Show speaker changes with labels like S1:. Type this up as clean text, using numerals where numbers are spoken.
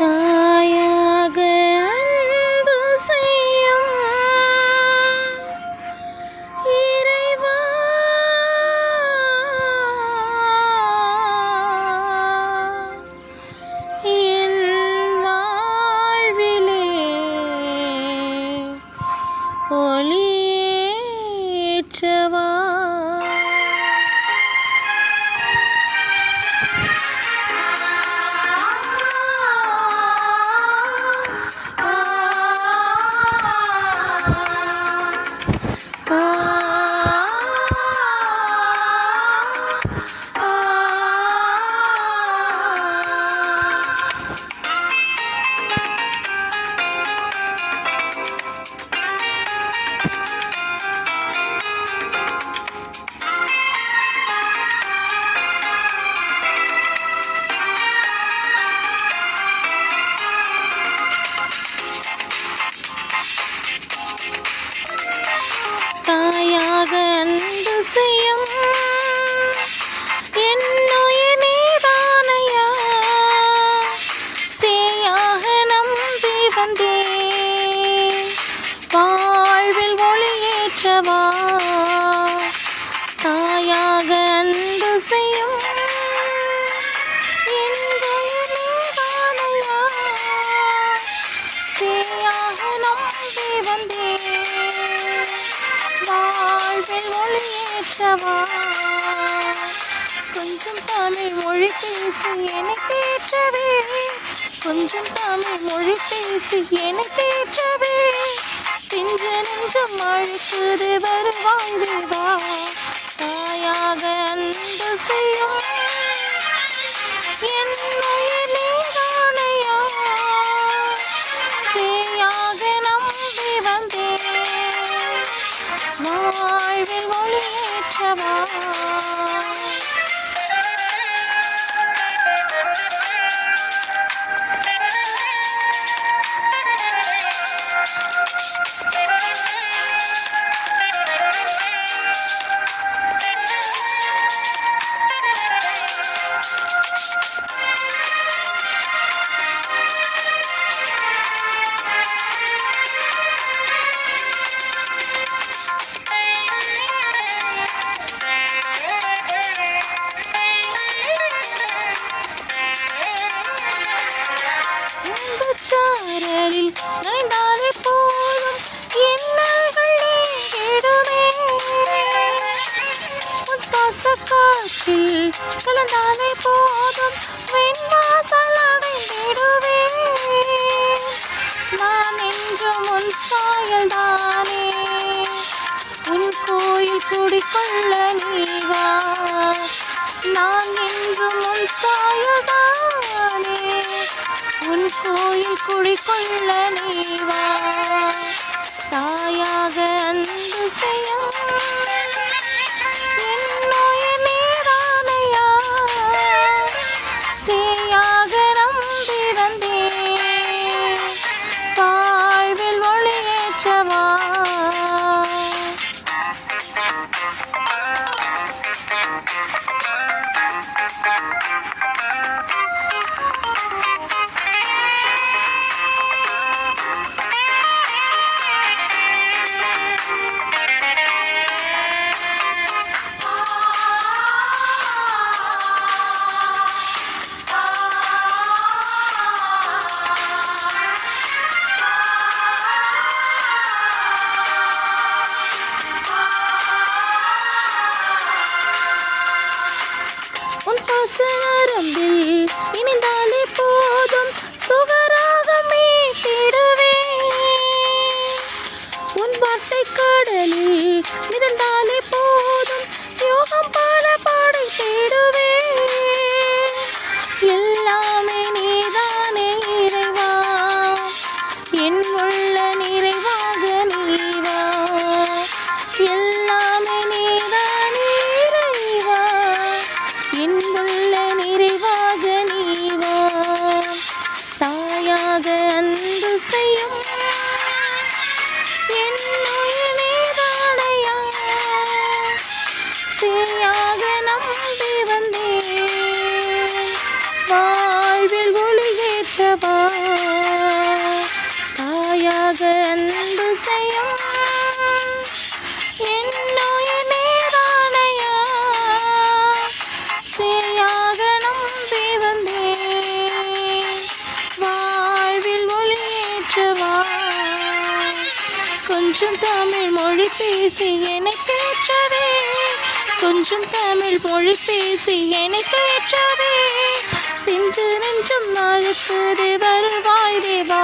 S1: தாயாக அன்பு செய்யும் இறைவா, என் வாழ்விலே ஒளியேற்றவா. தாயாக அன்பு செய்யும் என்னுயிர் நீதானையா, சேயாக நம்பி வந்தேன் வாழ்வில் ஒளியேற்றவா. தாயாக அன்பு செய்யும் என்னுயிர் நீதானையா, சேயாக நம்பி வந்தேன் வாழ்வில் ஒளியேற்றவா. கொஞ்சம் தமிழ் மொழி பேசி என்னை தேற்றவே, கொஞ்சம் தமிழ் மொழி பேசி என்னை தேற்றவே, தின்ற நெஞ்சம் அழைக்குது வருவாய் தேவா. தாயாக அன்பு செய்யும் என்னுயிர் நீதானையா, சேயாக நம்பி வந்தேன் வாழ்வில் ஒளியேற்றவா. சாரலில் நனைந்தாலே போதும் எண்ணங்கள் நீங்கிடுமே, உன் சுவாச காற்றில் கலந்தாலே போதும் வெண்வாசல் அடைந்திடுவே. நான் என்றும் உன் சாயல் தானே, உன் கோயில் குடிக்கொள்ள நீவா. நான் என்றும் உன் சாயல் தானே, உன் கோயில் குடிக்கொள்ள நீவா. தாயாக அன்பு செய்யும் என்னுயிர் நீதானையா, சேயாக நம்பி வந்தேன் வாழ்வில் ஒளியேற்றவா. உன் பாசனரம்பில் இணைந்தாலே போதும் சுவராக மீட்டிடுவேன், உன் வார்த்தை கடலில் மிதந்தாலே போதும் யோகம் பல படைத்திடுவேன். எல்லாமே நீதானே இறைவா, என் உள்ள நிறைவாக நீவா. எல்லாமே நீதானே இறைவா, என் உள்ள நிறைவாக ஏற்றவா தாயாக அன்பு செய்யும் என்னுயிர் நீதானையா சேயாக நம்பி வந்தேன் வாழ்வில் ஒளியேற்றவா கொஞ்சம் தமிழ் மொழி பேசி என்னை தேற்றவே கொஞ்சம் தமிழ் மொழி பேசி என்னை தேற்றவே பிஞ்சு நெஞ்சம் அழுத்தது வருவாய் தேவா